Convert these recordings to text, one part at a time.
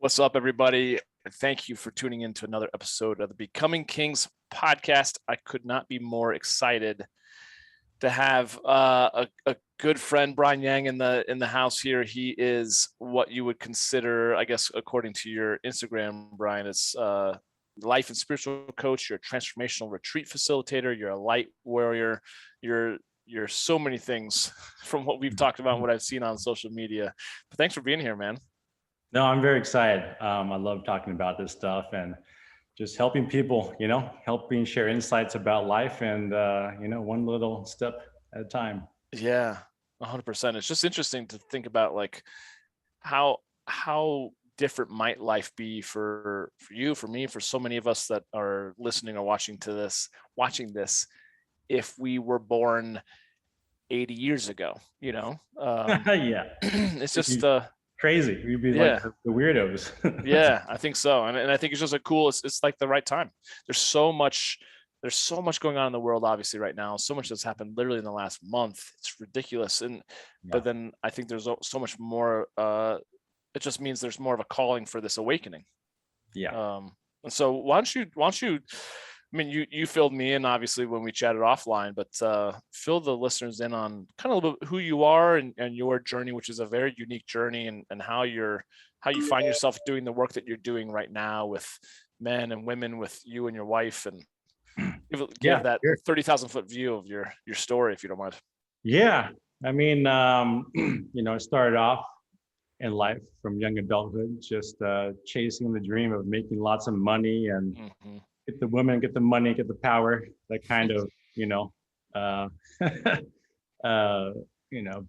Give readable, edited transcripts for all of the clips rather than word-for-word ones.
What's up, everybody? And thank you for tuning in to another episode of the Becoming Kings podcast. I could not be more excited to have a good friend, Brian Yang, in the house here. He is what you would consider, I guess, according to your Instagram, Brian, it's life and spiritual coach. You're a transformational retreat facilitator. You're a light warrior. You're so many things from what we've talked about and what I've seen on social media. But thanks for being here, man. No, I'm very excited. I love talking about this stuff and just helping people, helping share insights about life and, one little step at a time. Yeah, 100%. It's just interesting to think about like how different might life be for you, for me, for so many of us that are listening or watching this, if we were born 80 years ago, Yeah. it's just crazy. We'd be like the weirdos. Yeah, I think so. And I think it's just it's like the right time. There's so much going on in the world, obviously, right now. So much that's happened literally in the last month. It's ridiculous. But then I think there's so much more. It just means there's more of a calling for this awakening. Yeah. And so why don't you, I mean, you filled me in obviously when we chatted offline, but fill the listeners in on kind of a little bit who you are and your journey, which is a very unique journey, and how you find yourself doing the work that you're doing right now with men and women, with you and your wife, and give that 30,000 foot view of your story, if you don't mind. Yeah. I mean, I started off in life from young adulthood, just chasing the dream of making lots of money and get the women, get the money, get the power, that kind of,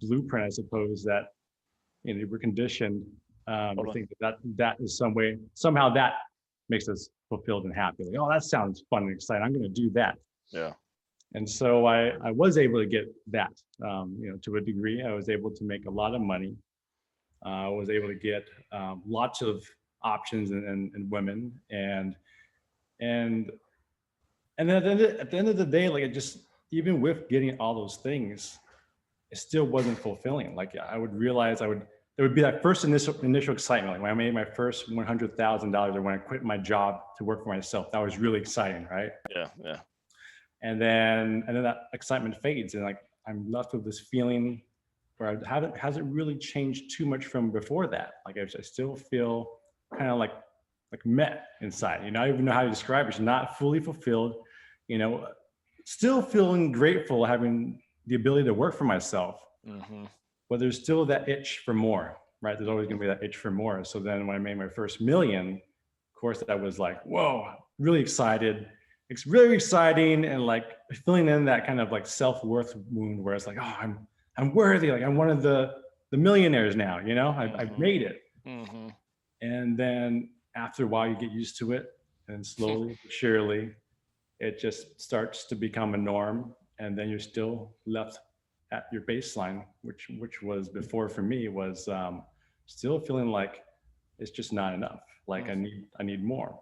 blueprint, I suppose, that, we're conditioned to think that is somehow that makes us fulfilled and happy. Like, oh, that sounds fun and exciting. I'm going to do that. Yeah. And so I was able to get that, to a degree. I was able to make a lot of money. I was able to get lots of options and women, and then at the end of the day, like, it just, even with getting all those things, it still wasn't fulfilling. Like, I would realize there would be that first initial excitement. Like when I made my first $100,000, or when I quit my job to work for myself, that was really exciting, right? Yeah. And then that excitement fades, and like I'm left with this feeling where it hasn't really changed too much from before that. Like I still feel kind of like met inside. I don't even know how to describe it. It's not fully fulfilled. Still feeling grateful, having the ability to work for myself. But there's still that itch for more, right? There's always going to be that itch for more. So then when I made my first million, of course, that was like, whoa, really excited. It's really exciting, and like filling in that kind of like self-worth wound where it's like, oh, I'm worthy. Like I'm one of the millionaires now, I've made it. And then after a while, you get used to it, and slowly but surely, it just starts to become a norm. And then you're still left at your baseline, which was before, for me, was still feeling like it's just not enough. Like I need more,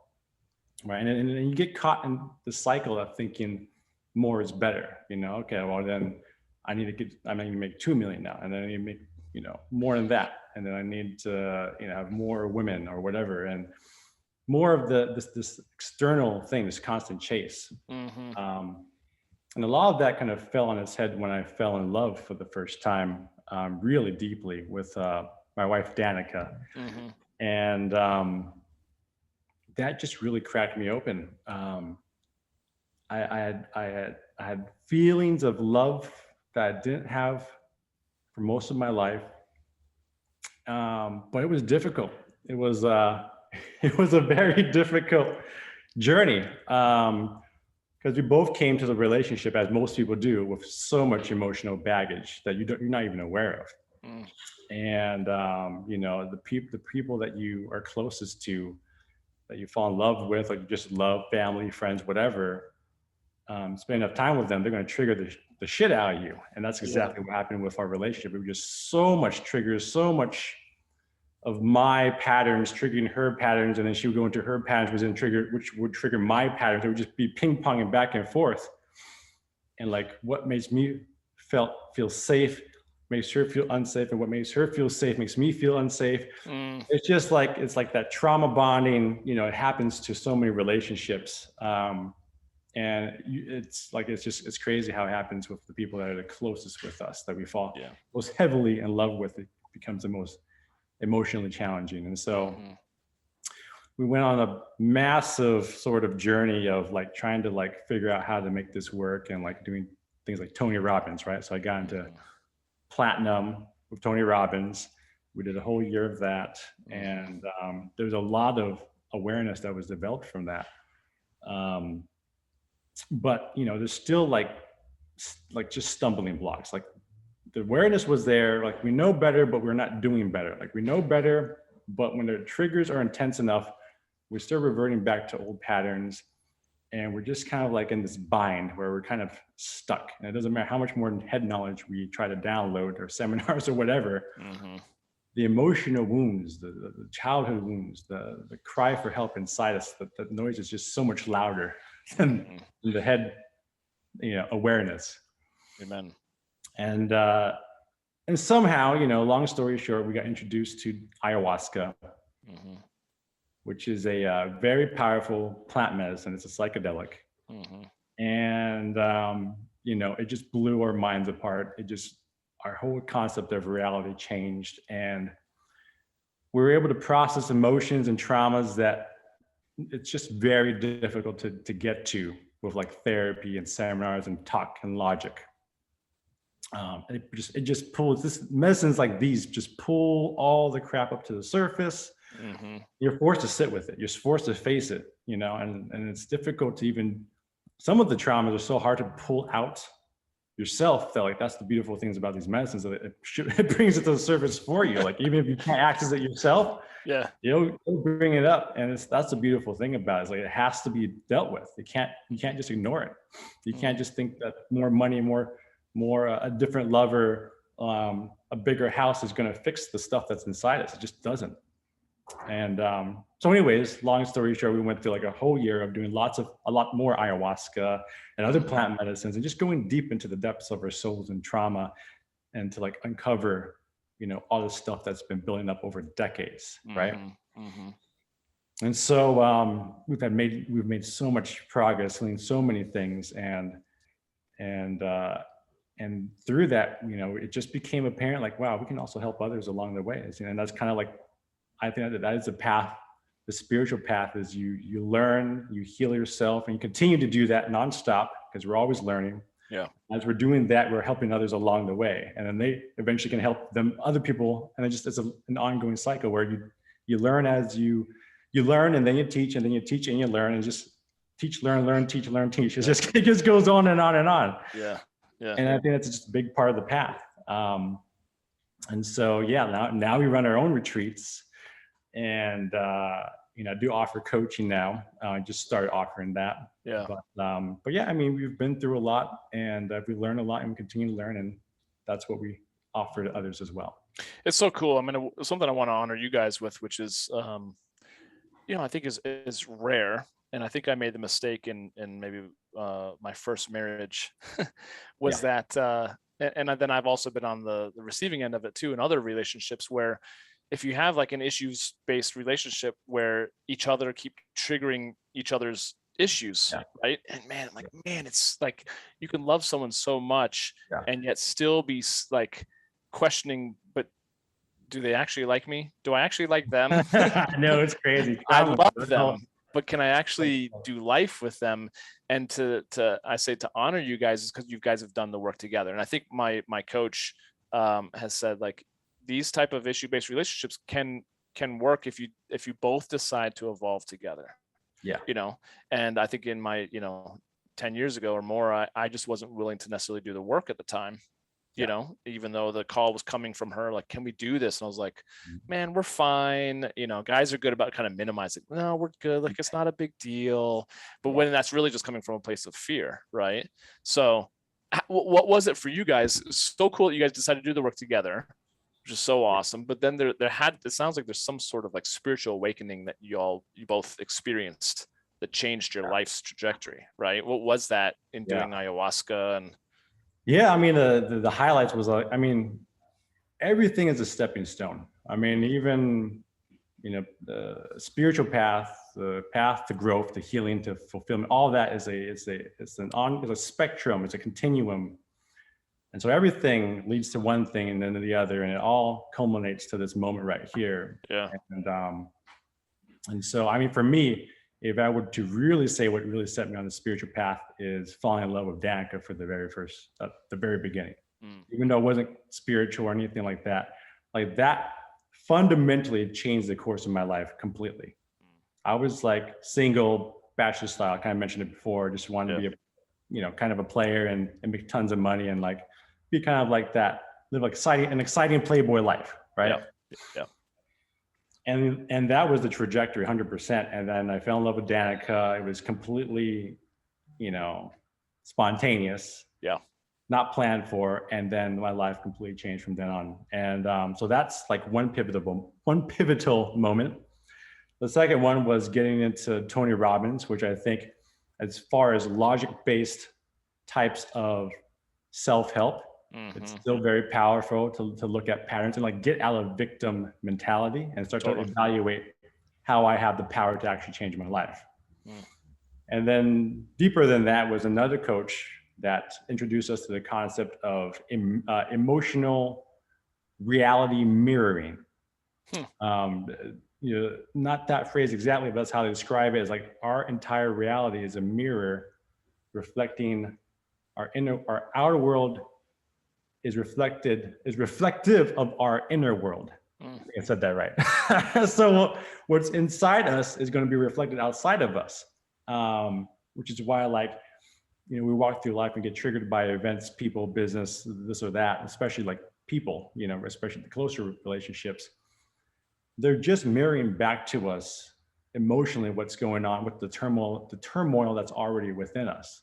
right? And you get caught in the cycle of thinking more is better. Okay, well then I need to make 2 million now, and then I need to make more than that, and then I need to have more women or whatever, and more of this external thing, this constant chase. And a lot of that kind of fell on its head when I fell in love for the first time, really deeply, with my wife Danica. And that just really cracked me open. I had feelings of love that I didn't have for most of my life, but it was difficult. It was a very difficult journey, because we both came to the relationship, as most people do, with so much emotional baggage that you're not even aware of. And the people that you are closest to, that you fall in love with, or you just love, family, friends, whatever, spend enough time with them, they're going to trigger the shit out of you. And that's exactly what happened with our relationship. It was just so much triggers, so much of my patterns triggering her patterns, and then she would go into her patterns, which would trigger my patterns. It would just be ping-ponging back and forth. And like, what makes me feel safe makes her feel unsafe, and what makes her feel safe makes me feel unsafe. Mm, It's just like, it's like that trauma bonding, you know, it happens to so many relationships. It's crazy how it happens with the people that are the closest with us, that we fall yeah. most heavily in love with. It becomes the most emotionally challenging. And so Mhm. we went on a massive sort of journey of like trying to like figure out how to make this work, and like doing things like Tony Robbins, right? So I got into Mhm. platinum with Tony Robbins. We did a whole year of that, Mhm. and there's a lot of awareness that was developed from that. Um, but you know, there's still like just stumbling blocks. Like the awareness was there, like we know better, but we're not doing better. Like we know better, but when the triggers are intense enough, we're still reverting back to old patterns, and we're just kind of like in this bind where we're kind of stuck. And it doesn't matter how much more head knowledge we try to download, or seminars or whatever, Mhm. the emotional wounds, the childhood wounds, the cry for help inside us, the noise is just so much louder than Mhm. the head, you know, awareness. Amen. And and somehow, you know, long story short, we got introduced to ayahuasca, Mhm. which is a very powerful plant medicine. It's a psychedelic, Mhm. and you know, it just blew our minds apart. It just, our whole concept of reality changed, and we were able to process emotions and traumas that it's just very difficult to get to with like therapy and seminars and talk and logic. It just pulls, this medicines like these just pull all the crap up to the surface. Mhm. You're forced to sit with it. You're forced to face it, you know, and it's difficult to even, some of the traumas are so hard to pull out yourself, that like, that's the beautiful things about these medicines, that it brings it to the surface for you. Like even if you can't access it yourself, Yeah. it'll bring it up. And that's the beautiful thing about it. Is like, it has to be dealt with. You can't just ignore it. You can't Mhm. just think that more money, more a different lover, a bigger house is going to fix the stuff that's inside us. It just doesn't. And so anyways, long story short, we went through like a whole year of doing a lot more ayahuasca and other Mhm. plant medicines, and just going deep into the depths of our souls and trauma, and to like uncover, you know, all the stuff that's been building up over decades, right? Mhm. Mhm. And so we've made so much progress, learned so many things, and and through that, you know, it just became apparent, like, wow, we can also help others along the way. And that's kind of like, I think that is a path. The spiritual path is you learn, you heal yourself, and you continue to do that nonstop, because we're always learning. Yeah. As we're doing that, we're helping others along the way, and then they eventually can help them, other people, and it's an ongoing cycle where you learn as you learn, and then you teach, and then you teach, and you learn, and just teach, learn, teach, learn, teach. Yeah. It just goes on and on and on. Yeah. Yeah. And I think that's just a big part of the path. And so yeah, now we run our own retreats, and you know, I do offer coaching now. I just started offering that. Yeah. But yeah, I mean, we've been through a lot, and we learn a lot, and we continue to learn, and that's what we offer to others as well. It's so cool. I mean, something I want to honor you guys with, which is, I think is rare. And I think I made the mistake in maybe my first marriage was Yeah. that, and then I've also been on the receiving end of it too in other relationships where if you have like an issues based relationship where each other keep triggering each other's issues, Yeah. right? And man, it's like you can love someone so much Yeah. and yet still be like questioning, but do they actually like me? Do I actually like them? I know, it's crazy. I Trauma. love them, but can I actually do life with them? And to I say to honor you guys is because you guys have done the work together. And I think my coach has said like these type of issue-based relationships can work if you both decide to evolve together. Yeah. And I think in my 10 years ago or more, I just wasn't willing to necessarily do the work at the time, Yeah. even though the call was coming from her, like, can we do this? And I was like, Mhm. man, we're fine. Guys are good about kind of minimizing. No, we're good. Like, it's not a big deal. But Yeah. when that's really just coming from a place of fear, right? So what was it for you guys? It's so cool that you guys decided to do the work together, which is so awesome. But then it sounds like there's some sort of like spiritual awakening that you both experienced that changed your life's trajectory, right? What was that in Yeah. doing ayahuasca? And Yeah, I mean, the highlights was like, I mean, everything is a stepping stone. I mean, even, the spiritual path, the path to growth, to healing, to fulfillment, all that is a spectrum, it's a continuum. And so everything leads to one thing and then to the other, and it all culminates to this moment right here. Yeah. And so, I mean, for me, if I were to really say what really set me on the spiritual path is falling in love with Danica for the very beginning. Even though it wasn't spiritual or anything like that fundamentally changed the course of my life completely. I was like single, bachelor style, I kind of mentioned it before, just wanted to be kind of a player and make tons of money and like be kind of like that, live an exciting playboy life, right? Yeah. And that was the trajectory, 100%. And then I fell in love with Danica. It was completely, spontaneous. Yeah. Not planned for. And then my life completely changed from then on. And so that's like one pivotal moment. The second one was getting into Tony Robbins, which I think, as far as logic-based types of self-help, it's still very powerful to look at patterns and like get out of victim mentality and start to evaluate how I have the power to actually change my life. And then deeper than that was another coach that introduced us to the concept of emotional reality mirroring. Not that phrase exactly, but that's how they describe it. Is like our entire reality is a mirror reflecting our outer world is reflective of our inner world. I think I said that right. So what's inside us is going to be reflected outside of us, which is why we walk through life and get triggered by events, people, business, this or that, especially like people, especially the closer relationships. They're just mirroring back to us emotionally what's going on with the turmoil that's already within us.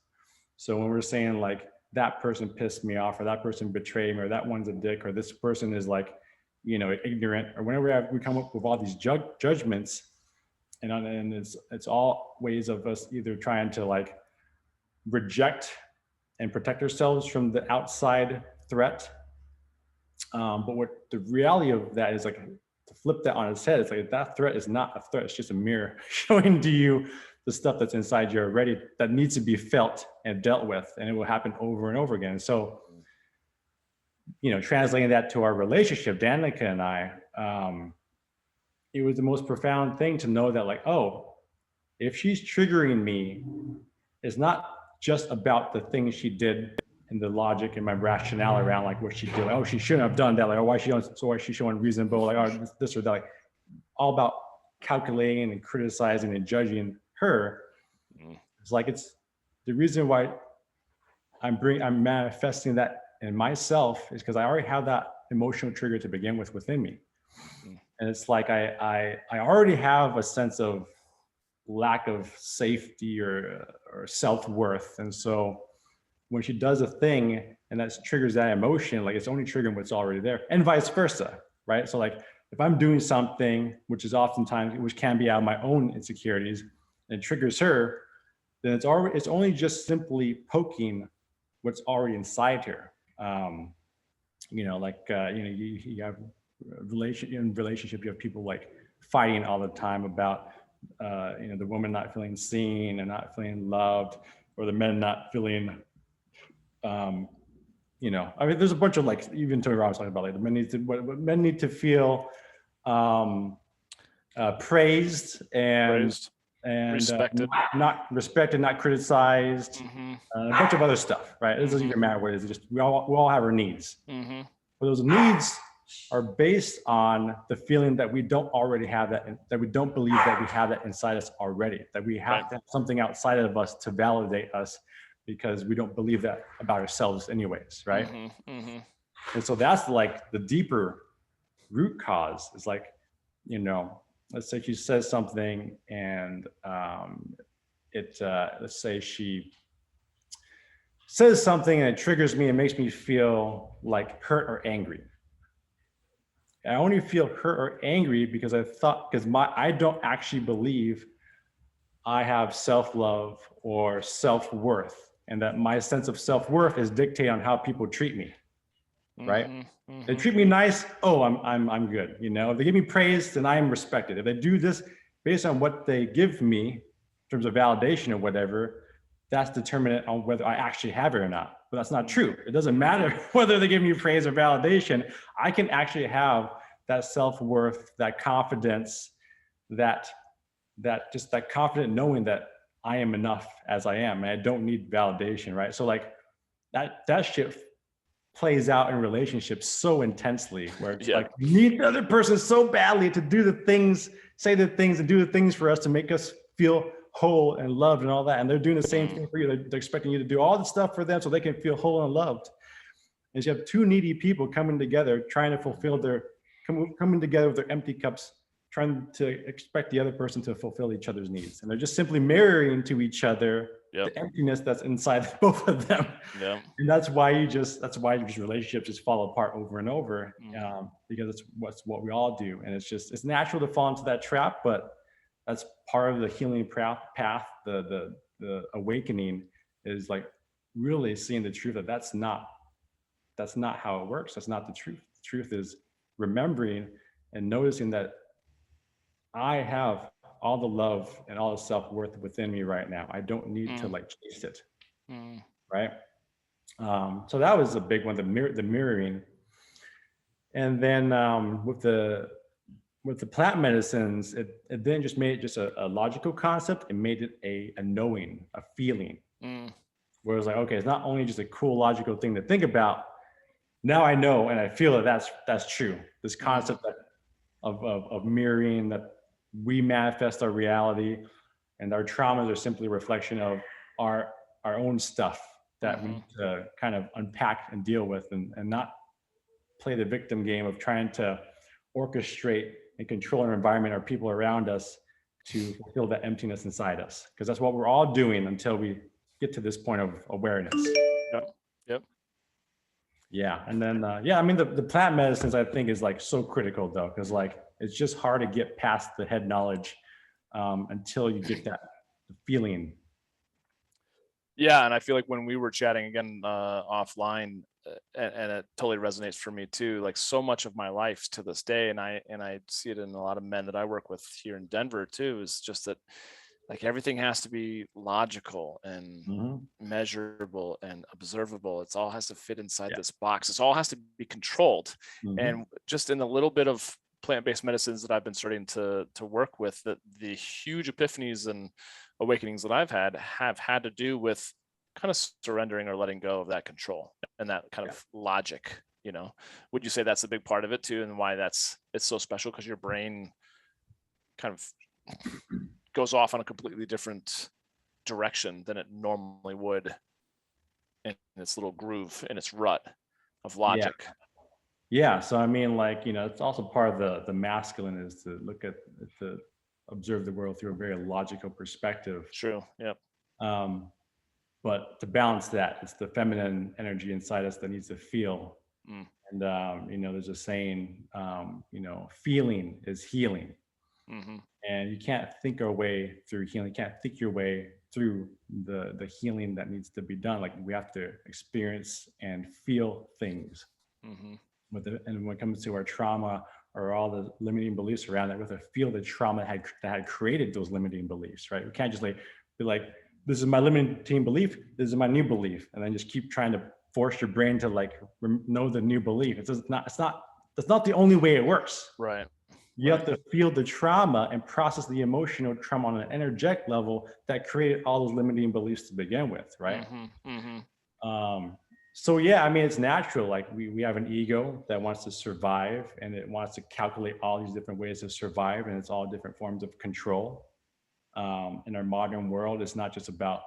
So when we're saying like, that person pissed me off, or that person betrayed me, or that one's a dick, or this person is like, ignorant, or whenever we come up with all these judgments, and it's all ways of us either trying to like reject and protect ourselves from the outside threat. But what the reality of that is, like, to flip that on its head, it's like that threat is not a threat, it's just a mirror showing to you the stuff that's inside you already that needs to be felt and dealt with, and it will happen over and over again. So, translating that to our relationship, Danica and I, it was the most profound thing to know that, like, oh, if she's triggering me, it's not just about the things she did and the logic and my rationale around like what she did. Like, oh, she shouldn't have done that. Like, oh, why is she showing reasonable? Like, oh, this or that. Like, all about calculating and criticizing and judging her. It's like, it's the reason why I'm manifesting that in myself is because I already have that emotional trigger to begin with within me. And it's like I already have a sense of lack of safety or self-worth. And so when she does a thing and that triggers that emotion, like, it's only triggering what's already there, and vice versa, right? So like, if I'm doing something which can be out of my own insecurities and it triggers her, then it's only just simply poking what's already inside her. You have relationship, you have people like fighting all the time about the woman not feeling seen and not feeling loved, or the men not feeling there's a bunch of, like, even Tony Robbins talking about, like, the men need to feel praised and respected, not respected, not criticized, a bunch of other stuff, right? It doesn't even matter what it is. It's just we all have our needs. But those needs are based on the feeling that we don't already have that we don't believe that we have that inside us already, that we have to have something outside of us to validate us, because we don't believe that about ourselves anyways, right? And so that's like the deeper root cause. Is like, let's say she says something and let's say she says something and it triggers me and makes me feel like hurt or angry. I only feel hurt or angry because I don't actually believe I have self-love or self-worth, and that my sense of self-worth is dictated on how people treat me, right? Mm-hmm. They Mm-hmm. treat me nice. Oh, I'm good. You know, if they give me praise, then I am respected. If they do this based on what they give me in terms of validation or whatever, that's determinant on whether I actually have it or not. But that's not true. It doesn't matter whether they give me praise or validation. I can actually have that self-worth, that confidence, that just that confident knowing that I am enough as I am, and I don't need validation, right? So like that shit plays out in relationships so intensely, where it's like we need the other person so badly to do the things, say the things, and do the things for us to make us feel whole and loved and all that. And they're doing the same thing for you. They're expecting you to do all the stuff for them so they can feel whole and loved. And you have two needy people coming together, trying to fulfill their, coming together with their empty cups, trying to expect the other person to fulfill each other's needs. And they're just simply mirroring to each other the emptiness that's inside both of them. And that's why these relationships just fall apart over and over, because it's what we all do. And it's natural to fall into that trap, but that's part of the healing path. The awakening is like really seeing the truth that that's not how it works. That's not the truth. The truth is remembering and noticing that I have all the love and all the self-worth within me right now. I don't need to like chase it. Right. So that was a big one, the mirroring. And then with the plant medicines, it then just made it just a logical concept. It made it a knowing, a feeling. Where it's like, okay, it's not only just a cool logical thing to think about. Now I know and I feel that that's true. This concept of mirroring, that we manifest our reality, and our traumas are simply a reflection of our own stuff that we need to kind of unpack and deal with, and not play the victim game of trying to orchestrate and control our environment, our people around us, to fulfill that emptiness inside us. Because that's what we're all doing until we get to this point of awareness. Yep. Yeah. And then, I mean, the plant medicines, I think, is like so critical though, because like, it's just hard to get past the head knowledge until you get that feeling. Yeah. And I feel like when we were chatting again offline, and it totally resonates for me too, like so much of my life to this day, and I see it in a lot of men that I work with here in Denver too, is just that like everything has to be logical and measurable and observable. It's all has to fit inside this box. It's all has to be controlled. And just in the little bit of plant-based medicines that I've been starting to work with, that the huge epiphanies and awakenings that I've have had to do with kind of surrendering or letting go of that control and that kind of logic. You know, would you say that's a big part of it too, and why it's so special? Because your brain kind of goes off on a completely different direction than it normally would in its little groove, in its rut of logic. Yeah. So I mean, like, you know, it's also part of the masculine is to look at, to observe the world through a very logical perspective. True. Yep. But to balance that, it's the feminine energy inside us that needs to feel. And you know, there's a saying, you know, feeling is healing. And you can't think your way through healing. You can't think your way through the healing that needs to be done. Like, we have to experience and feel things. And when it comes to our trauma or all the limiting beliefs around it, we have to feel the trauma that had created those limiting beliefs, right? We can't just like be like, this is my limiting belief, this is my new belief, and then just keep trying to force your brain to like know the new belief. That's not the only way it works. Right. You have to feel the trauma and process the emotional trauma on an energetic level that created all those limiting beliefs to begin with, right? So yeah, I mean, it's natural. Like we have an ego that wants to survive, and it wants to calculate all these different ways to survive, and it's all different forms of control. In our modern world, it's not just about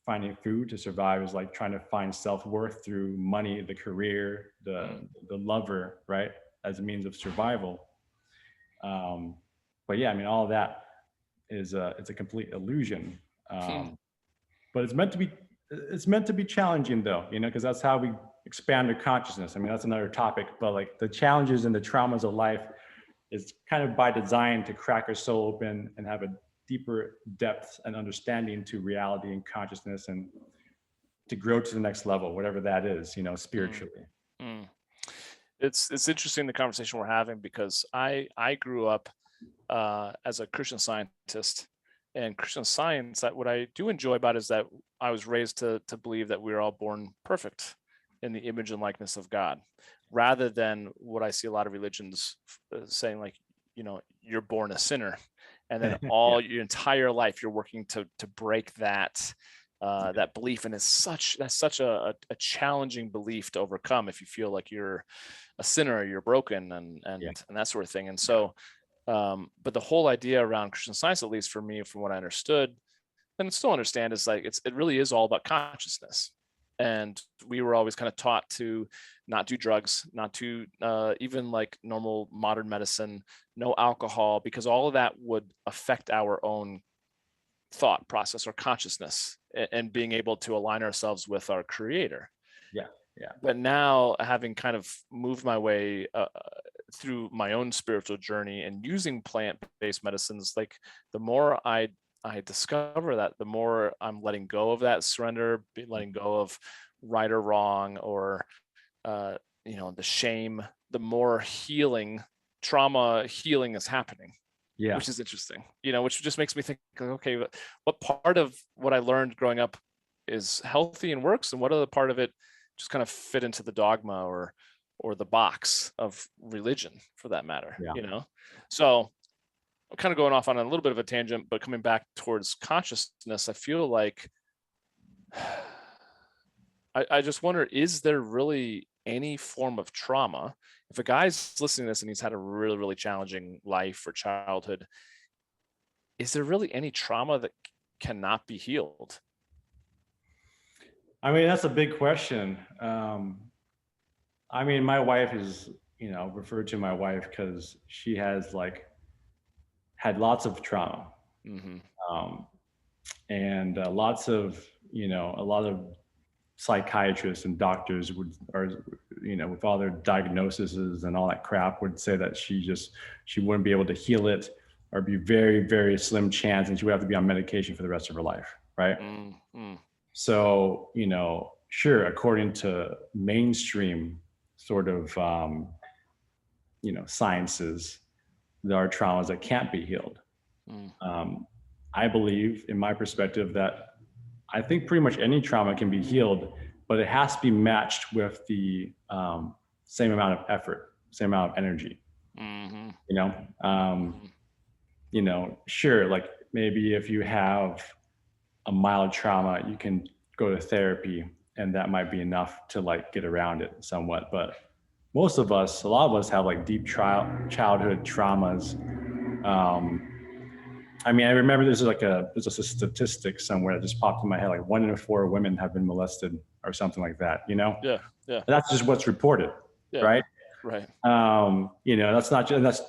finding food to survive. It's like trying to find self-worth through money, the career, the lover, right, as a means of survival. But yeah, I mean, all of that is it's a complete illusion. But it's meant to be challenging though, you know, because that's how we expand our consciousness. I mean, that's another topic, but like the challenges and the traumas of life is kind of by design to crack our soul open and have a deeper depth and understanding to reality and consciousness, and to grow to the next level, whatever that is, you know, spiritually. It's interesting the conversation we're having, because I grew up as a Christian Scientist, and Christian Science. That what I do enjoy about it is that I was raised to believe that we are all born perfect in the image and likeness of God, rather than what I see a lot of religions saying, like, you're born a sinner, and then Yeah. all your entire life you're working to break that that belief. And that's such a challenging belief to overcome if you feel like you're a sinner, you're broken, Yeah. and that sort of thing. And so but the whole idea around Christian Science, at least for me, from what I understood and still understand, is like it really is all about consciousness. And we were always kind of taught to not do drugs, not to even like normal modern medicine, no alcohol, because all of that would affect our own thought process or consciousness, and being able to align ourselves with our creator. Yeah. Yeah. But now, having kind of moved my way through my own spiritual journey and using plant-based medicines, like the more I discover that, the more I'm letting go of that surrender, letting go of right or wrong, or the shame, the more healing, trauma healing is happening, Yeah. which is interesting, which just makes me think, like, okay, what part of what I learned growing up is healthy and works, and what other part of it just kind of fit into the dogma or the box of religion, for that matter. Yeah. So I'm kind of going off on a little bit of a tangent, but coming back towards consciousness, I feel like I just wonder, is there really any form of trauma? If a guy's listening to this and he's had a really, really challenging life or childhood, is there really any trauma that cannot be healed? I mean, that's a big question. I mean, my wife is, referred to my wife because she has had lots of trauma, Mm-hmm. um, and lots of, a lot of psychiatrists and doctors with all their diagnoses and all that crap, would say that she wouldn't be able to heal it, or be very, very slim chance, and she would have to be on medication for the rest of her life, right? Mm-hmm. So, sure, according to mainstream sort of, sciences, there are traumas that can't be healed. I believe, in my perspective, that I think pretty much any trauma can be healed, but it has to be matched with the same amount of effort, same amount of energy. Mm-hmm. Sure, like maybe if you have a mild trauma, you can go to therapy, and that might be enough to get around it somewhat. But a lot of us have deep childhood traumas. I mean, I remember there's a statistic somewhere that just popped in my head, like 1 in 4 women have been molested or something like that, Yeah. And that's just what's reported, Yeah. right? Right. That's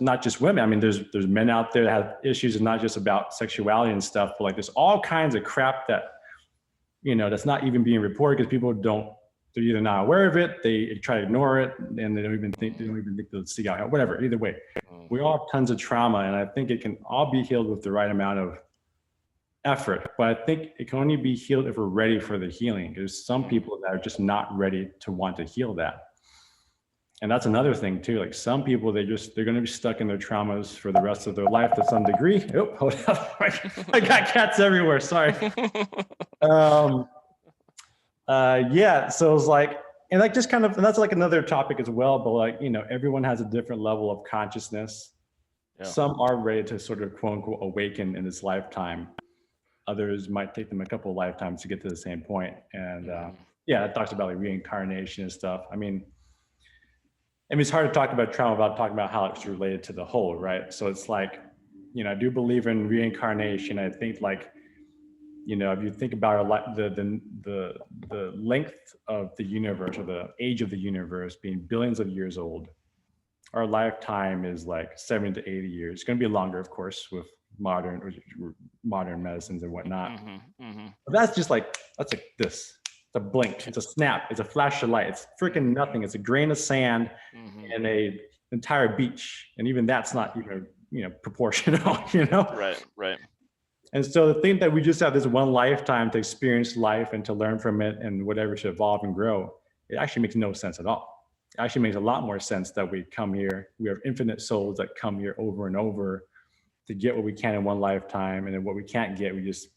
not just women. I mean, there's men out there that have issues, and not just about sexuality and stuff, but there's all kinds of crap that, that's not even being reported, because they're either not aware of it, they try to ignore it, and they don't even think they'll seek out, whatever. Either way, we all have tons of trauma, and I think it can all be healed with the right amount of effort. But I think it can only be healed if we're ready for the healing. There's some people that are just not ready to want to heal that. And that's another thing too. Like some people, they're going to be stuck in their traumas for the rest of their life to some degree. Oh, hold up. I got cats everywhere. Sorry. Yeah. So it's and just kind of, and that's another topic as well, but everyone has a different level of consciousness. Yeah. Some are ready to sort of quote unquote awaken in this lifetime. Others might take them a couple of lifetimes to get to the same point. And yeah, it talks about reincarnation and stuff. I mean, it's hard to talk about trauma without talking about how it's related to the whole, right? So it's I do believe in reincarnation. I think if you think about the length of the universe, or the age of the universe being billions of years old, our lifetime is 70 to 80 years. It's going to be longer, of course, with modern medicines and whatnot. But that's just that's this. It's a blink. It's a snap. It's a flash of light. It's freaking nothing. It's a grain of sand and a entire beach, and even that's not even proportional. Right. And so the thing that we just have this one lifetime to experience life and to learn from it and whatever, to evolve and grow, it actually makes no sense at all. actually makes a lot more sense that we come here. We have infinite souls that come here over and over to get what we can in one lifetime, and then what we can't get, we just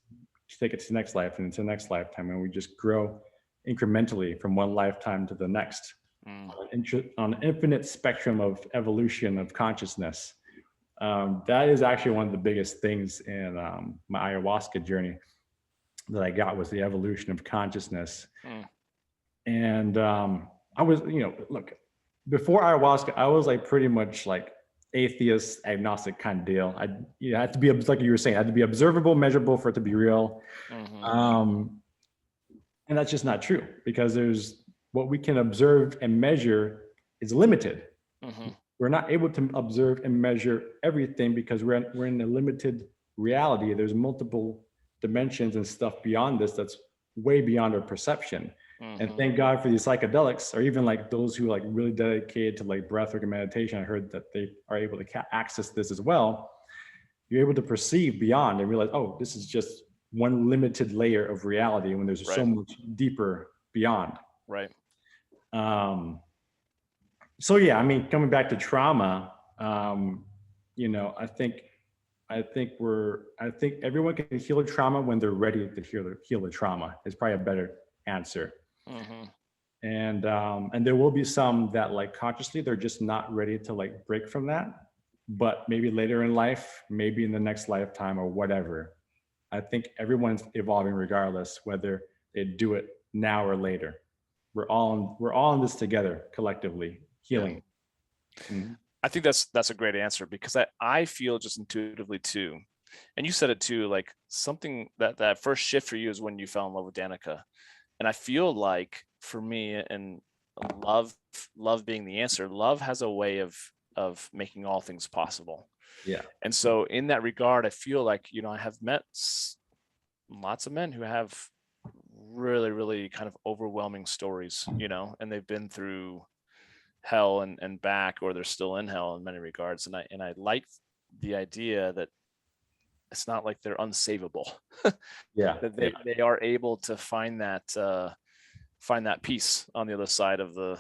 take it to the next life and into the next lifetime, and we just grow incrementally from one lifetime to the next on an infinite spectrum of evolution of consciousness. That is actually one of the biggest things in my ayahuasca journey that I got, was the evolution of consciousness. And I was, look, before ayahuasca, I was like pretty much like atheist, agnostic kind of deal. I had to be, like you were saying, I had to be observable, measurable for it to be real. And that's just not true, because there's what we can observe and measure is limited. We're not able to observe and measure everything because we're in a limited reality. There's multiple dimensions and stuff beyond this that's way beyond our perception. And thank God for these psychedelics, or even like those who like really dedicated to like breathwork and meditation. I heard that they are able to access this as well. You're able to perceive beyond and realize, oh, this is just one limited layer of reality when there's so much deeper beyond. Right. So yeah, I mean, coming back to trauma, I think everyone can heal a trauma when they're ready to heal the trauma. Is probably a better answer. And there will be some that like consciously they're just not ready to like break from that, but maybe later in life, maybe in the next lifetime or whatever. I think everyone's evolving regardless whether they do it now or later. We're all in this together collectively, healing. I think that's a great answer, because I feel just intuitively too, and you said it too, like something that first shift for you is when you fell in love with Danica. And I feel like for me, and love being the answer, love has a way of making all things possible. Yeah. And so in that regard, I feel like, I have met lots of men who have really, really kind of overwhelming stories, and they've been through hell and back, or they're still in hell in many regards. And I like the idea that it's not like they're unsavable. That they are able to find that peace on the other side of the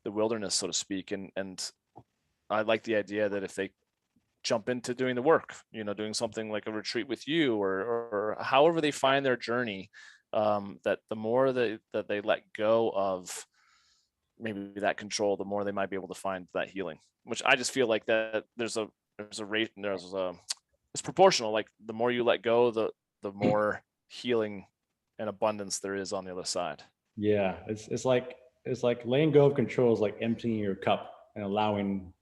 wilderness, so to speak. And I like the idea that if they jump into doing the work, doing something like a retreat with you, or however they find their journey, that the more that they let go of maybe that control, the more they might be able to find that healing, which I just feel like that there's a rate, it's proportional. Like the more you let go, the more healing and abundance there is on the other side. Yeah. It's like letting go of control is like emptying your cup and allowing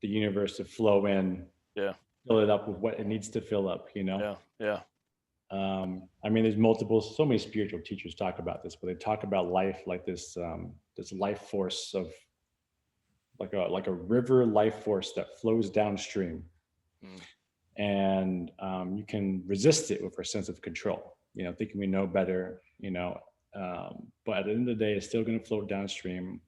the universe to flow in, fill it up with what it needs to fill up, Yeah. I mean, there's so many spiritual teachers talk about this, but they talk about life like this life force of like a river life force that flows downstream. And you can resist it with our sense of control, thinking we know better, but at the end of the day, it's still going to float downstream.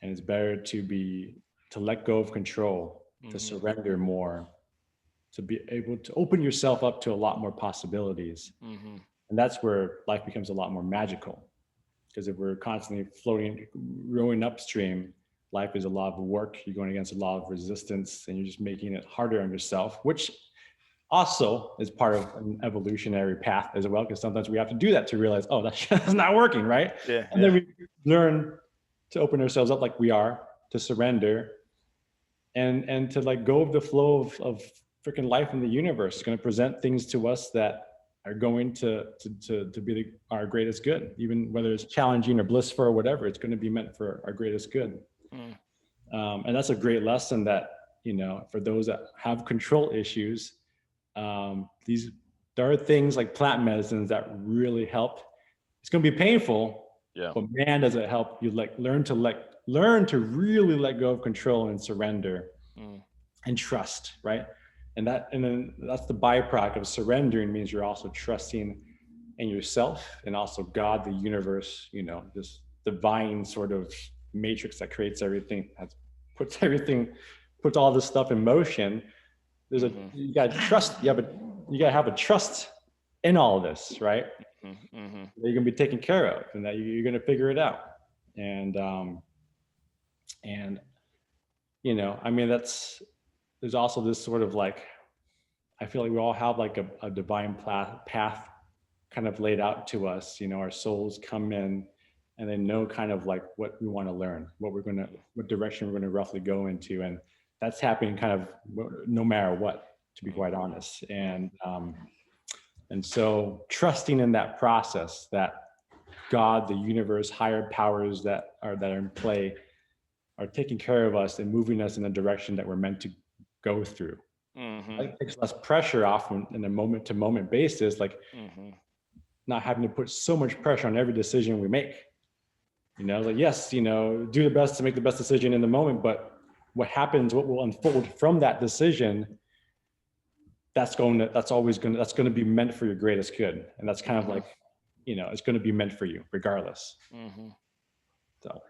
And it's better to let go of control, to surrender more, to be able to open yourself up to a lot more possibilities. And that's where life becomes a lot more magical. Because if we're constantly rowing upstream, life is a lot of work. You're going against a lot of resistance, and you're just making it harder on yourself, which also is part of an evolutionary path as well. Because sometimes we have to do that to realize, oh, that's not working, right? And then we learn to open ourselves up like we are, to surrender, and to like go with the flow of freaking life in the universe. It's going to present things to us that are going to be our greatest good, even whether it's challenging or blissful or whatever. It's going to be meant for our greatest good. And that's a great lesson that, for those that have control issues, there are things like plant medicines that really help. It's going to be painful, but man, does it help you learn to really let go of control and surrender and trust, right? And then that's the byproduct of surrendering, means you're also trusting in yourself and also God, the universe, this divine sort of matrix that creates everything, that puts all this stuff in motion. You got to trust. You got to have a trust in all of this, right? That you're gonna be taken care of, and that you're gonna figure it out. And and you know, I mean, there's also this sort of like, I feel like we all have like a divine path kind of laid out to us. You know, our souls come in and they know kind of like what we want to learn, what direction we're going to roughly go into. And that's happening kind of no matter what, to be quite honest. And so trusting in that process, that God, the universe, higher powers that are in play are taking care of us and moving us in the direction that we're meant to go through. Mm-hmm. It takes less pressure off in a moment to moment basis, like Mm-hmm. not having to put so much pressure on every decision we make. You know, like, yes, you know, do the best to make the best decision in the moment, but what happens, what will unfold from that decision, that's going to be meant for your greatest good. And that's kind of like, you know, it's going to be meant for you regardless. Mm-hmm. So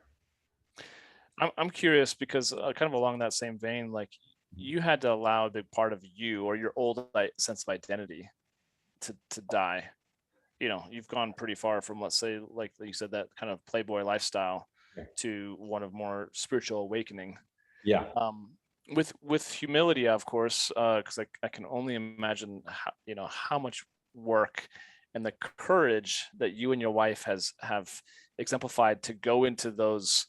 I'm curious because kind of along that same vein, like you had to allow a big part of you or your old sense of identity to die. You know, you've gone pretty far from, let's say, like you said, that kind of playboy lifestyle to one of more spiritual awakening. yeah. With humility, of course, because I can only imagine how much work and the courage that you and your wife have exemplified to go into those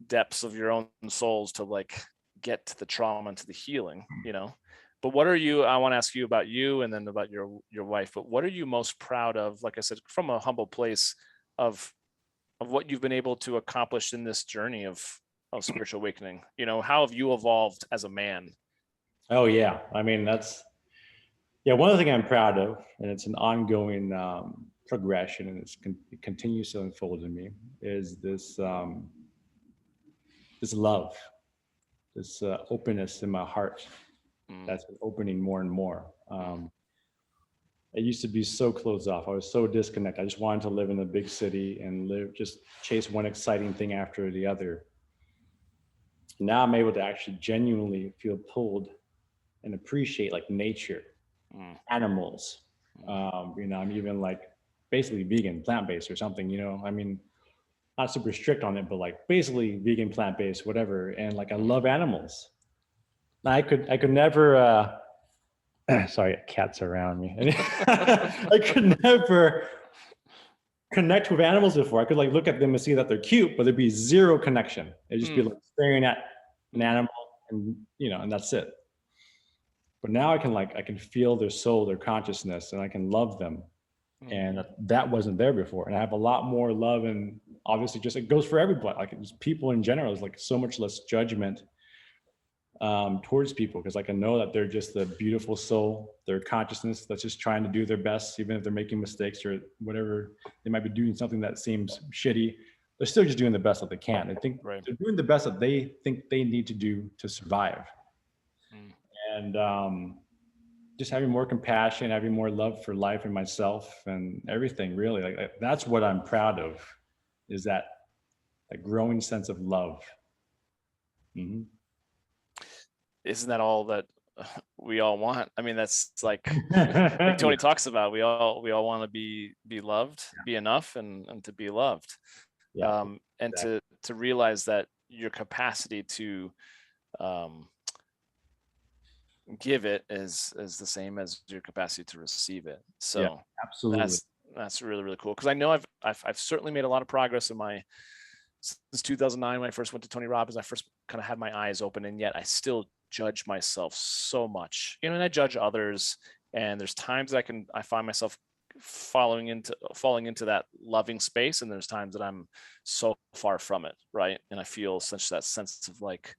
depths of your own souls to like get to the trauma and to the healing, you know. But what are you, I want to ask you about you and then about your wife, but what are you most proud of, like I said, from a humble place of what you've been able to accomplish in this journey of spiritual awakening? You know, how have you evolved as a man? Oh yeah. I mean, yeah, one thing I'm proud of, and it's an ongoing progression, and it continues to unfold in me, is this love, this openness in my heart that's been opening more and more. I used to be so closed off. I was so disconnected. I just wanted to live in a big city and just chase one exciting thing after the other. Now I'm able to actually genuinely feel pulled and appreciate like nature, animals. You know, I'm even like basically vegan, plant-based or something, you know. I mean, not super strict on it, but like basically vegan, plant-based, whatever. And like I love animals. I could never sorry, cats around me. I could never connect with animals before. I could like look at them and see that they're cute, but there'd be zero connection. It'd just be like staring at an animal and, you know, and that's it. But now I can feel their soul, their consciousness, and I can love them. And that wasn't there before. And I have a lot more love, and obviously just, it goes for everybody. Like it's people in general, there's like so much less judgment towards people, because like I know that they're just a beautiful soul, their consciousness that's just trying to do their best, even if they're making mistakes or whatever. They might be doing something that seems shitty. They're still just doing the best that they can. They think they're doing the best that they think they need to do to survive. And just having more compassion, having more love for life and myself and everything, really. Like that's what I'm proud of, is that growing sense of love. Mm-hmm. Isn't that all that we all want? I mean, that's like like Tony talks about, we all want to be loved, be enough, and to be loved. And exactly. to realize that your capacity to give it is the same as your capacity to receive it. So absolutely, that's really, really cool, because I know I've certainly made a lot of progress in my, since 2009 when I first went to Tony Robbins. I first kind of had my eyes open, and yet I still judge myself so much, you know, and I judge others, and there's times that I find myself falling into that loving space, and there's times that I'm so far from it, right? And I feel such that sense of like,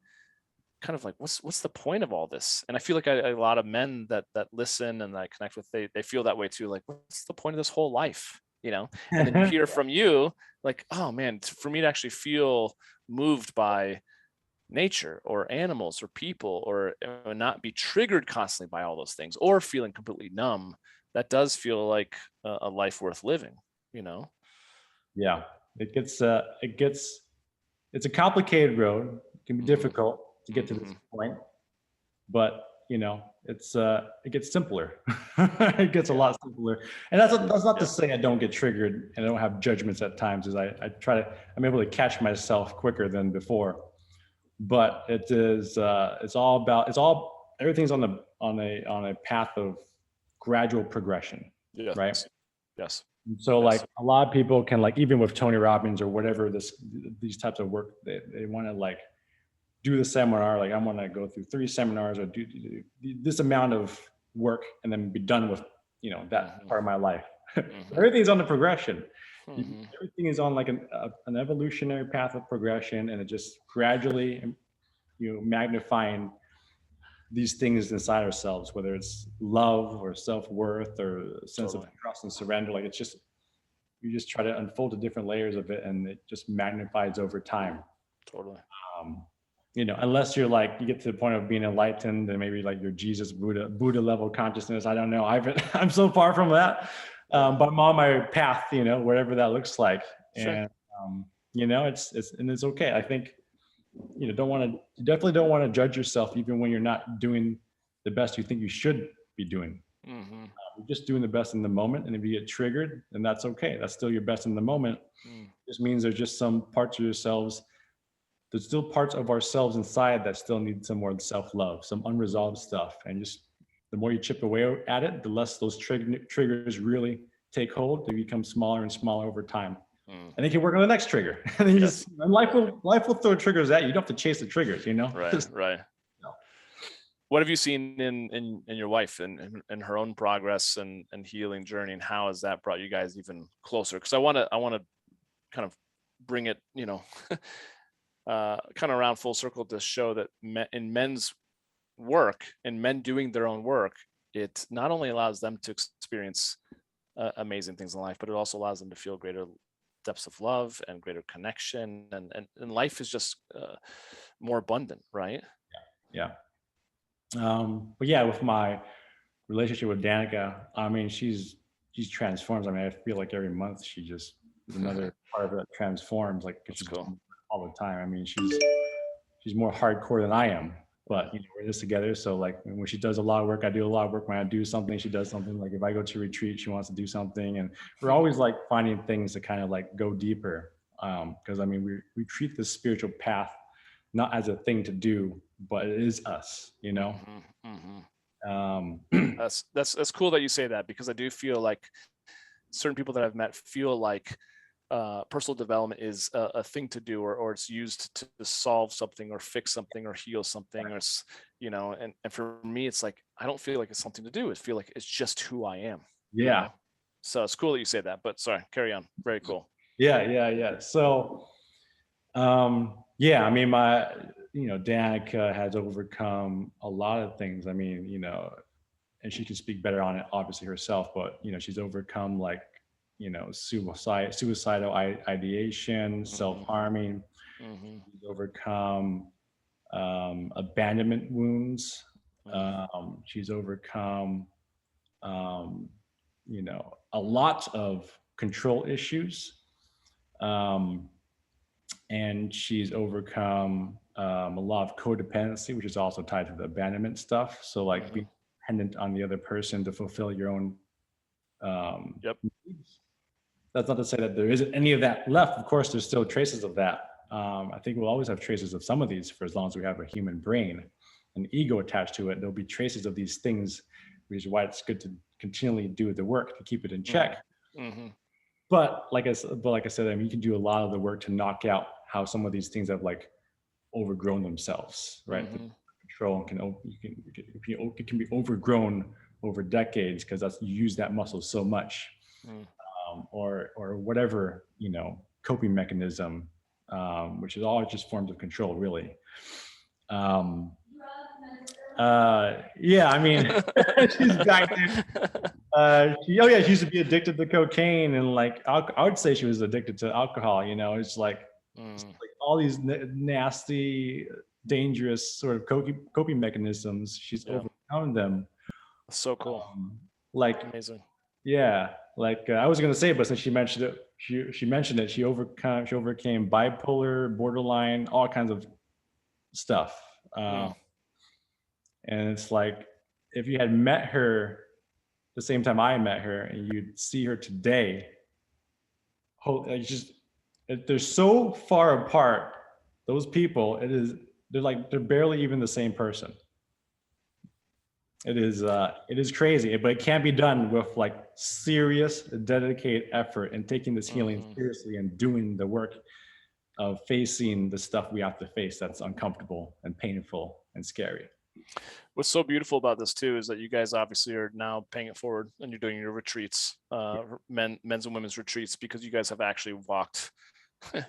kind of like, what's the point of all this? And I feel like a lot of men that listen and that I connect with, they feel that way too. Like, what's the point of this whole life? You know? And then you hear from you, like, oh man, for me to actually feel moved by nature or animals or people, or not be triggered constantly by all those things, or feeling completely numb, that does feel like a life worth living, you know? Yeah, it's a complicated road. It can be difficult to get to this point, but you know, it gets simpler. It gets a lot simpler. And that's not to say I don't get triggered and I don't have judgments at times, as I'm able to catch myself quicker than before. But everything's on a path of gradual progression, Yes. right? Yes. So like a lot of people can, like, even with Tony Robbins or whatever, these types of work, they want to like do the seminar, like I want to go through 3 seminars or do this amount of work and then be done with, you know, that part of my life. Everything's on the progression. Everything is on like an evolutionary path of progression, and it just gradually, you know, magnifying these things inside ourselves, whether it's love or self-worth or a sense of trust and surrender. Like it's just, you just try to unfold the different layers of it, and it just magnifies over time. Totally. You know, unless you're like, you get to the point of being enlightened and maybe like your Jesus, Buddha level consciousness. I don't know. I'm so far from that. But I'm on my path, you know, wherever that looks like. Sure. And, you know, it's okay. I think, you definitely don't want to judge yourself, even when you're not doing the best you think you should be doing. You're just doing the best in the moment. And if you get triggered, then that's okay. That's still your best in the moment. Just means there's just some parts of yourselves, there's still parts of ourselves inside that still need some more self-love, some unresolved stuff. And just the more you chip away at it, the less those triggers really take hold. They become smaller and smaller over time. And then you can work on the next trigger. And then and life will throw triggers at you. You don't have to chase the triggers, you know? Right, right. No. What have you seen in your wife and her own progress and healing journey, and how has that brought you guys even closer? Because I want to kind of bring it, you know, kind of around full circle to show that in men's work and men doing their own work, it not only allows them to experience amazing things in life, but it also allows them to feel greater depths of love and greater connection, and life is just more abundant, right? Yeah. But yeah, with my relationship with Danica, I mean, she's transformed. I mean, I feel like every month she just is another part of it that transforms. Like, she's cool all the time. I mean, she's more hardcore than I am, but you know, we're in this together. So like when she does a lot of work, I do a lot of work. When I do something, she does something. Like if I go to retreat, she wants to do something, and we're always like finding things to kind of like go deeper. Because I mean, we treat this spiritual path not as a thing to do, but it is us, you know. That's cool that you say that, because I do feel like certain people that I've met feel like personal development is a thing to do, or it's used to solve something or fix something or heal something, or it's, you know, and for me it's like I don't feel like it's something to do. I feel like it's just who I am. Yeah. You know? So it's cool that you say that, but sorry, carry on. Very cool. Yeah. So yeah, I mean, Danica has overcome a lot of things. I mean, you know, and she can speak better on it obviously herself, but you know, she's overcome like, you know, suicidal ideation, self-harming. She's overcome abandonment wounds. She's overcome you know, a lot of control issues. And she's overcome a lot of codependency, which is also tied to the abandonment stuff. So like being dependent on the other person to fulfill your own needs. That's not to say that there isn't any of that left. Of course, there's still traces of that. I think we'll always have traces of some of these for as long as we have a human brain, an ego attached to it. There'll be traces of these things, which is why it's good to continually do the work to keep it in check. But like I said, I mean, you can do a lot of the work to knock out how some of these things have like overgrown themselves, right? Control it can be overgrown over decades because you use that muscle so much, or whatever, you know, coping mechanism, which is all just forms of control, really. Yeah, I mean, she's back there. She used to be addicted to cocaine, and like I would say she was addicted to alcohol. You know, it's like all these nasty, dangerous sort of coping mechanisms. She's overcome them. So cool. Like amazing. Yeah, like I was gonna say, but since she mentioned it, she mentioned it. She overcame bipolar, borderline, all kinds of stuff. And it's like, if you had met her the same time I met her and you'd see her today, it's just, they're so far apart. Those people, they're barely even the same person. It is crazy, but it can be done with like serious, dedicated effort and taking this healing seriously and doing the work of facing the stuff we have to face that's uncomfortable and painful and scary. What's so beautiful about this too is that you guys obviously are now paying it forward and you're doing your retreats, men's and women's retreats, because you guys have actually walked.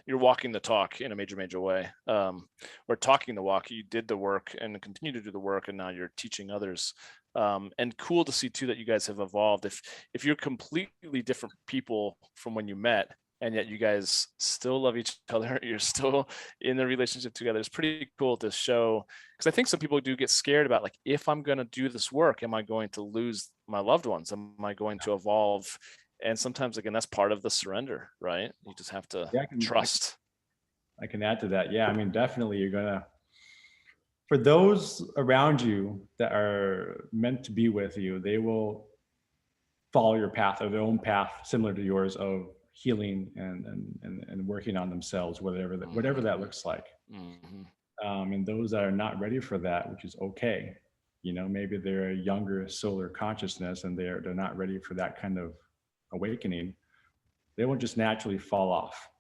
You're walking the talk in a major way, or talking the walk. You did the work and continue to do the work, and now you're teaching others. And cool to see too that you guys have evolved. If you're completely different people from when you met, and yet you guys still love each other, you're still in the relationship together. It's pretty cool to show, because I think some people do get scared about, like, if I'm going to do this work, am I going to lose my loved ones? Am I going to evolve? And sometimes, again, that's part of the surrender, right? You just have to trust. I can add to that. Yeah, I mean, definitely for those around you that are meant to be with you, they will follow your path or their own path, similar to yours, of healing and working on themselves, whatever that looks like. And those that are not ready for that, which is okay. Maybe they're a younger solar consciousness and they're not ready for that kind of awakening. They will just naturally fall off.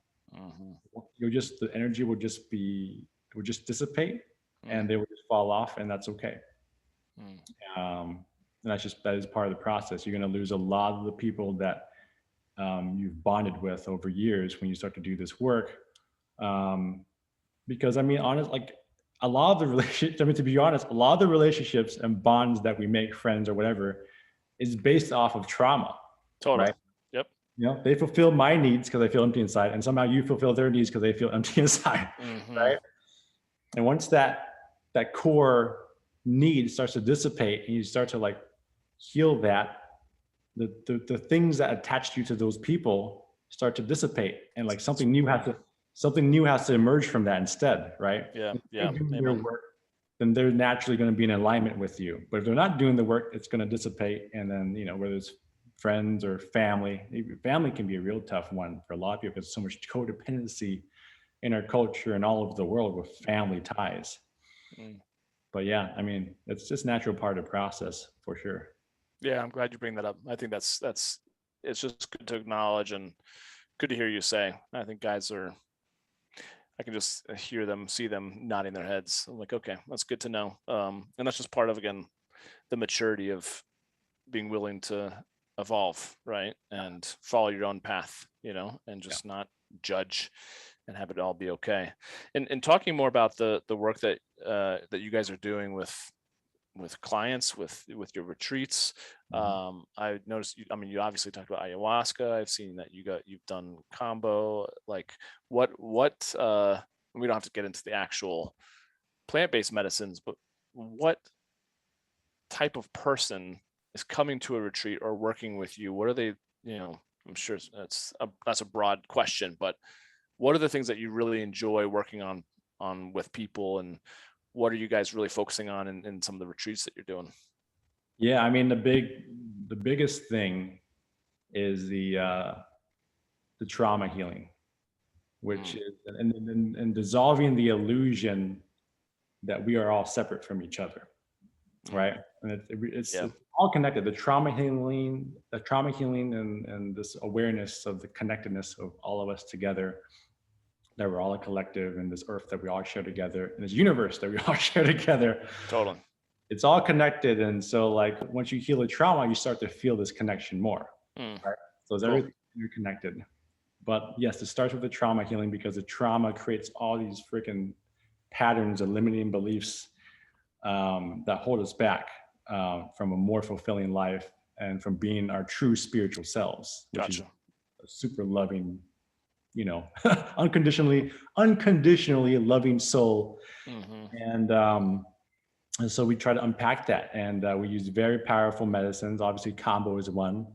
The energy will just dissipate, and they will just fall off, and that's okay. And that is part of the process. You're going to lose a lot of the people that you've bonded with over years when you start to do this work. Because to be honest, a lot of the relationships and bonds that we make, friends or whatever, is based off of trauma. Totally. Right? Yep. They fulfill my needs because I feel empty inside, and somehow you fulfill their needs because they feel empty inside. Right? And once that core need starts to dissipate and you start to heal that, the things that attached you to those people start to dissipate, and something new has to emerge from that instead, right? Yeah. Their work, then they're naturally going to be in alignment with you. But if they're not doing the work, it's going to dissipate. And then, whether it's friends or family can be a real tough one for a lot of people, because so much codependency in our culture and all over the world with family ties. But yeah, I mean, it's just natural part of the process for sure. Yeah, I'm glad you bring that up. I think it's just good to acknowledge and good to hear you say. I think guys I can just hear them, see them nodding their heads. I'm like, okay, that's good to know. And that's just part of, again, the maturity of being willing to evolve, right? And follow your own path, and just not judge and have it all be okay. And talking more about the work that you guys are doing with clients, with your retreats. I noticed you obviously talked about ayahuasca. I've seen that you've done combo. Like what we don't have to get into the actual plant-based medicines, but what type of person is coming to a retreat or working with you? What are they, I'm sure that's a broad question, but what are the things that you really enjoy working on with people, and what are you guys really focusing on in some of the retreats that you're doing? Yeah, I mean, the biggest thing is the trauma healing, which is and dissolving the illusion that we are all separate from each other, right? And it's all connected. The trauma healing, and this awareness of the connectedness of all of us together, that we're all a collective, and this earth that we all share together, and this universe that we all share together. Totally. It's all connected. And so once you heal a trauma, you start to feel this connection more. Right? So it's everything interconnected. But yes, it starts with the trauma healing, because the trauma creates all these freaking patterns and limiting beliefs that hold us back from a more fulfilling life and from being our true spiritual selves, which is a super loving, unconditionally loving soul. And so we try to unpack that, and we use very powerful medicines. Obviously, combo is one.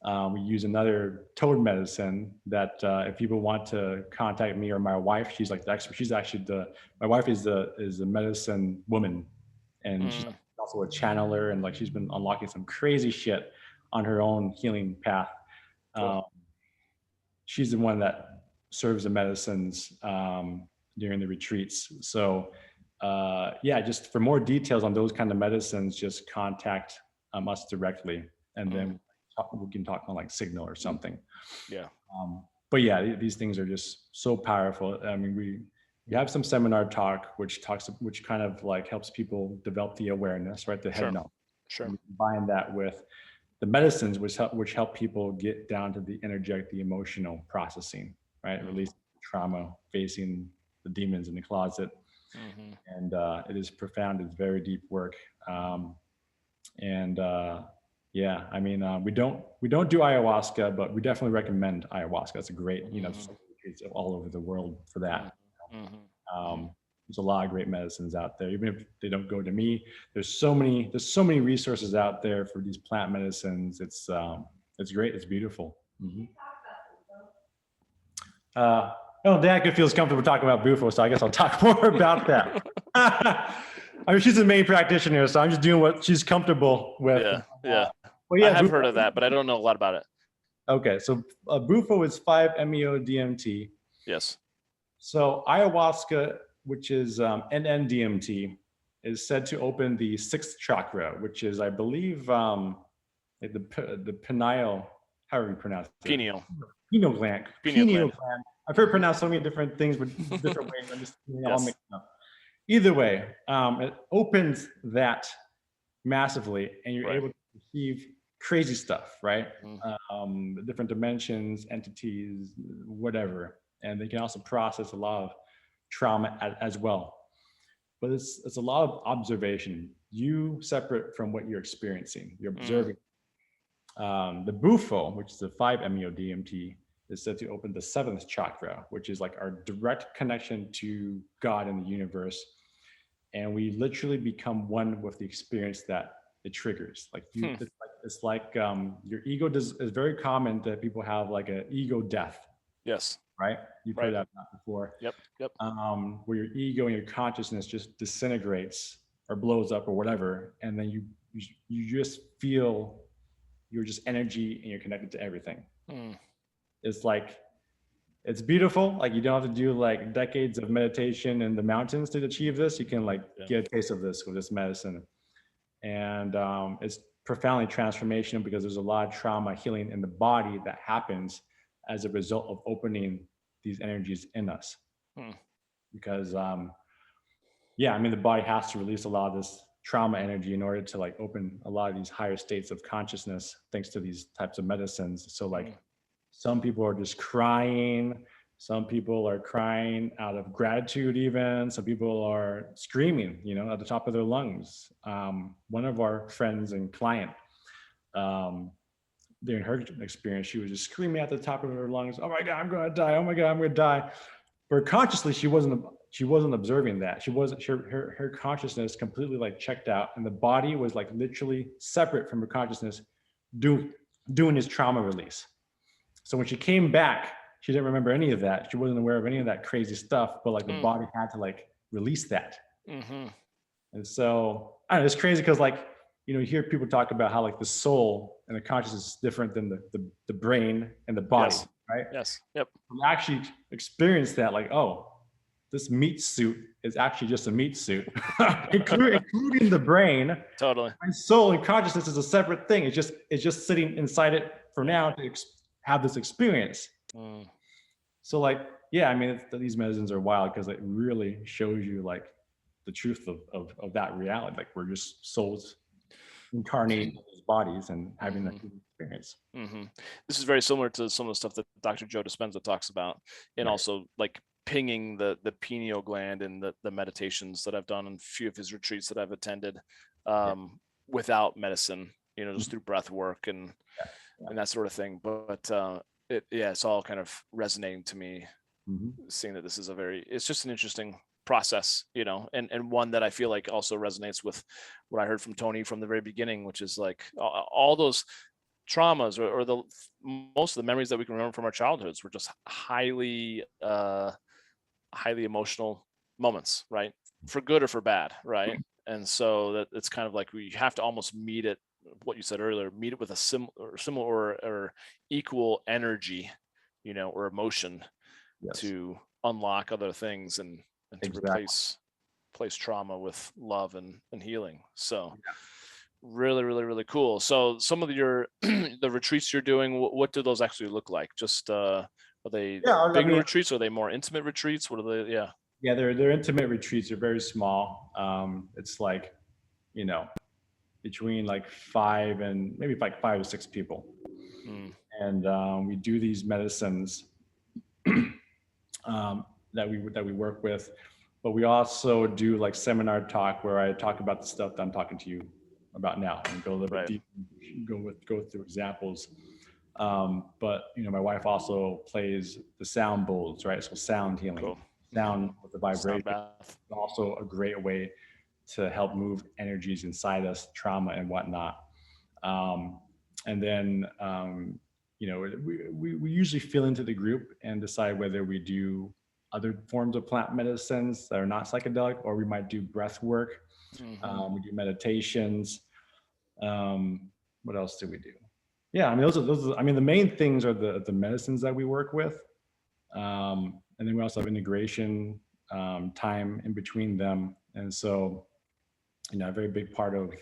We use another toad medicine that if people want to contact me or my wife, she's like the expert. She's actually my wife is the medicine woman, and she's also a channeler, and like she's been unlocking some crazy shit on her own healing path. Cool. She's the one that serves the medicines during the retreats. So yeah, just for more details on those kind of medicines, just contact us directly, and then we can talk on like Signal or something. Yeah. But yeah, these things are just so powerful. I mean, we have some seminar talk which kind of like helps people develop the awareness, right? The head knowledge. Sure. And we combine that with the medicines which help people get down to the energetic, the emotional processing, right? Release trauma, facing the demons in the closet. And it is profound. It's very deep work. Yeah, I mean, we don't do ayahuasca, but we definitely recommend ayahuasca. It's a great, it's all over the world for that. There's a lot of great medicines out there, even if they don't go to me. There's so many resources out there for these plant medicines. It's great. It's beautiful. Oh, Danica feels comfortable talking about Bufo, so I guess I'll talk more about that. I mean, she's the main practitioner, so I'm just doing what she's comfortable with. Yeah. Well, yeah, I have heard of that, but I don't know a lot about it. Okay, so Bufo is 5-MeO-DMT. Yes. So ayahuasca, which is NN-DMT, is said to open the 6th chakra, which is, I believe, the pineal, however you pronounce it. Pineal gland. Pineal gland. I've heard pronounced so many different things with different ways. I'm just all mixed up. Either way, it opens that massively, and you're able to perceive crazy stuff, right? Different dimensions, entities, whatever. And they can also process a lot of trauma as well. But it's a lot of observation. You separate from what you're experiencing. You're observing. The Bufo, which is the 5-MeO-DMT, is said to open the 7th chakra, which is like our direct connection to God and the universe. And we literally become one with the experience that it triggers. Like it's like your ego is very common that people have like an ego death. Yes. Right? You've heard that before. Yep. Where your ego and your consciousness just disintegrates or blows up or whatever, and then you just feel you're just energy and you're connected to everything. It's like, it's beautiful. Like you don't have to do like decades of meditation in the mountains to achieve this. You can like get a taste of this with this medicine. And it's profoundly transformational because there's a lot of trauma healing in the body that happens as a result of opening these energies in us. Because yeah, I mean, the body has to release a lot of this trauma energy in order to like open a lot of these higher states of consciousness thanks to these types of medicines. So like some people are just crying, some people are crying out of gratitude even, some people are screaming, at the top of their lungs. One of our friends and client, during her experience, she was just screaming at the top of her lungs, "Oh my God, I'm gonna die, oh my God, I'm gonna die." But consciously, she wasn't observing that. She wasn't her consciousness completely like checked out, and the body was like literally separate from her consciousness doing his trauma release. So when she came back, she didn't remember any of that. She wasn't aware of any of that crazy stuff, but like the body had to like release that. And so I don't know, it's crazy because like, you hear people talk about how like the soul and the consciousness is different than the brain and the body, right? Yes. Yep. We actually experience that, like, oh, this meat suit is actually just a meat suit, including the brain. Totally. And soul and consciousness is a separate thing. It's just sitting inside it for now to have this experience. So like, yeah, I mean, these medicines are wild because it really shows you like the truth of that reality. Like we're just souls incarnating in these bodies and having that experience. This is very similar to some of the stuff that Dr. Joe Dispenza talks about, and also like pinging the pineal gland and the meditations that I've done in a few of his retreats that I've attended, without medicine, just through breath work and that sort of thing. But it's all kind of resonating to me, seeing that this is it's just an interesting process, and one that I feel like also resonates with what I heard from Tony from the very beginning, which is like all those traumas or the most of the memories that we can remember from our childhoods were just highly emotional moments, right? For good or for bad, right? And so that it's kind of like we have to almost meet it, what you said earlier, meet it with a similar or equal energy, or emotion Yes, to unlock other things and to exactly. replace trauma with love and healing. So really, really, really cool. So some of your the retreats you're doing, what do those actually look like? Just are they Yeah, I bigger mean, retreats? Are they more intimate retreats? What are they? Yeah. yeah, they're intimate retreats. They're very small. It's like, between like 5 to 6 people, Mm, and we do these medicines that we work with, but we also do like seminar talk where I talk about the stuff that I'm talking to you about now and go a little bit right. deep, go through examples. But my wife also plays the sound bowls, right? So sound healing, Cool. sound with the Sound vibration, bath. is also a great way to help move energies inside us, trauma and whatnot. And then we usually fill into the group and decide whether we do other forms of plant medicines that are not psychedelic, or we might do breath work. Hmm. We do meditations. What else do we do? Yeah, I mean, those are, I mean, the main things are the medicines that we work with. And then we also have integration time in between them. And so, a very big part of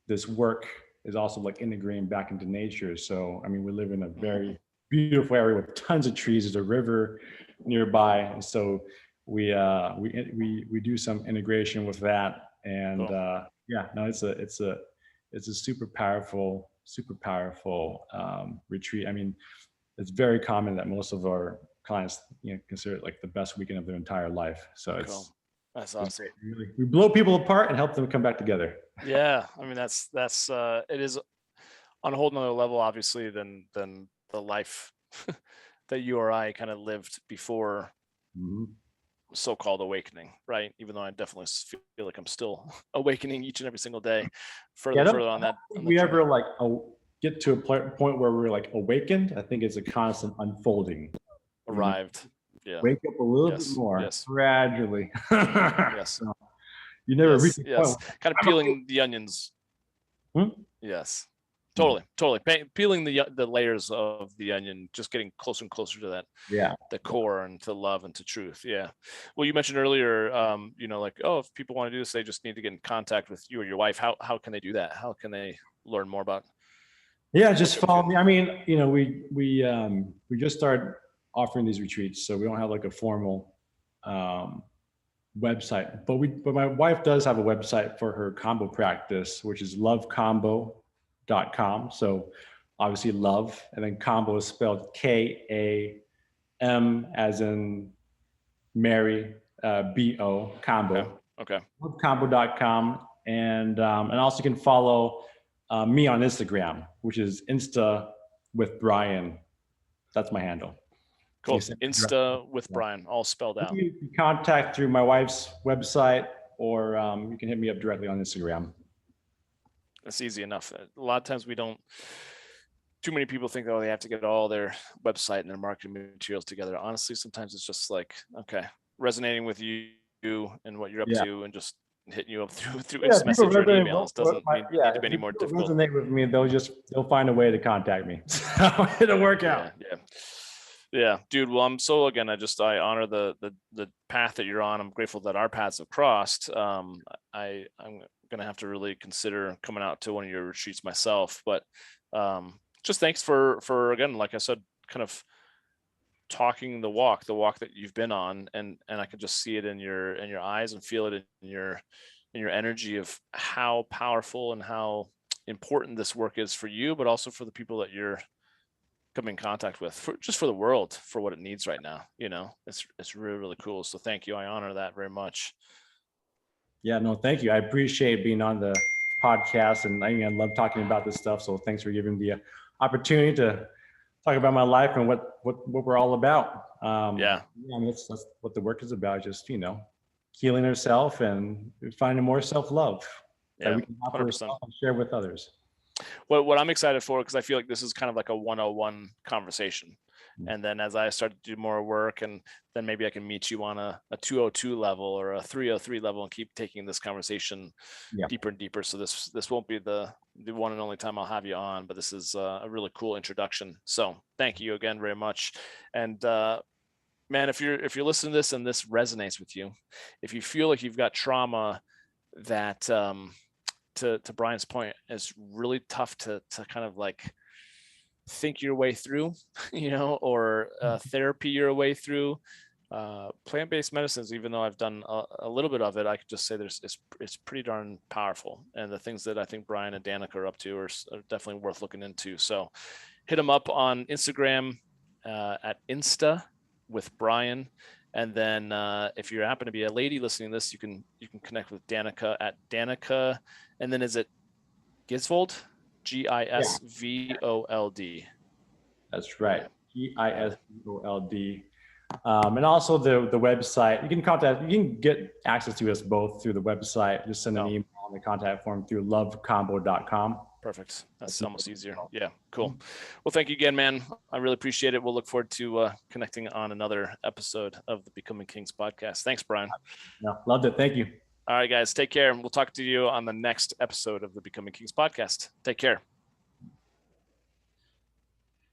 this work is also like integrating back into nature. So, I mean, we live in a very beautiful area with tons of trees. There's a river nearby, and so we do some integration with that. And Cool. yeah, no, it's a super powerful retreat. I mean, it's very common that most of our clients, consider it like the best weekend of their entire life. So Cool. That's it's awesome. great. We blow people apart and help them come back together. Yeah. I mean, that's it is on a whole nother level, obviously, than the life that you or I kind of lived before Mhm. so-called awakening, right? Even though I definitely feel like I'm still awakening each and every single day, Yeah, further I on don't that think on that we journey. ever like get to a point where we're like awakened. I think it's a constant unfolding. You know, Arrived. Yeah. wake up a little bit Yes. more Yes. gradually. Yes. So you never reach Yes. a point Yes. where Kind of I'm a peeling the onions. hmm? Yes. Mhm. Totally. Peeling the layers of the onion, just getting closer and closer to that, Yeah. the core and to love and to truth. Yeah. Well, you mentioned earlier, like, oh, if people want to do this, they just need to get in contact with you or your wife. How can they do that? How can they learn more about Yeah, what just you're up to? follow me. I mean, we just started offering these retreats, so we don't have like a formal um website, but my wife does have a website for her combo practice, which is lovecombo.com. So obviously love, and then combo is spelled KAM as in Mary, BO, Okay. combo, Okay. lovecombo.com. And also you can follow me on Instagram, which is Insta with Brian. That's my handle. You Cool. send me direct. Insta with Brian, all spelled out. You can contact through my wife's website, or you can hit me up directly on Instagram. That's easy enough. A lot of times we don't. Too many people think, oh, they have to get all their website and their marketing materials together. Honestly, sometimes it's just like, okay, resonating with you and what you're up Yeah. to, and just hitting you up through Yeah, instant people message or an resonate. email. It With doesn't my, yeah, need to be any if more people difficult. resonate with me, they'll find a way to contact me. So it'll work out. Yeah, dude. Well, I'm so again. I honor the path that you're on. I'm grateful that our paths have crossed. I'm gonna have to really consider coming out to one of your retreats myself. But just thanks for again, like I said, kind of talking the walk that you've been on, and I can just see it in your eyes and feel it in your energy of how powerful and how important this work is for you, but also for the people that you're come in contact with, for the world, for what it needs right now. It's really, really cool. So thank you. I honor that very much. Yeah, no, thank you. I appreciate being on the podcast, and I love talking about this stuff. So thanks for giving the opportunity to talk about my life and what we're all about. Yeah. Yeah, I mean, that's what the work is about. Just healing herself and finding more self love that Yeah. we can offer 100%. ourselves and share with others. What I'm excited for, because I feel like this is kind of like a 101 conversation. And then as I start to do more work, and then maybe I can meet you on a 202 level or a 303 level and keep taking this conversation deeper and deeper. So this won't be the one and only time I'll have you on, but this is a really cool introduction. So thank you again very much. And man, if you're listening to this and this resonates with you, if you feel like you've got trauma that to Brian's point is really tough to kind of like think your way through, or therapy your way through. Plant-based medicines, even though I've done a little bit of it, I could just say it's pretty darn powerful. And the things that I think Brian and Danica are up to are definitely worth looking into. So hit them up on Instagram at Insta with Brian. And then if you happen to be a lady listening to this, you can connect with Danica at Danica. And then is it Gisvold? Gisvold. That's right. Gisvold. And also the website, you can get access to us both through the website. Just send an email on the contact form through lovecombo.com. Perfect. That's almost easier. Yeah, cool. Well, thank you again, man. I really appreciate it. We'll look forward to connecting on another episode of the Becoming Kings podcast. Thanks, Brian. No, loved it. Thank you. All right, guys, take care. We'll talk to you on the next episode of the Becoming Kings podcast. Take care.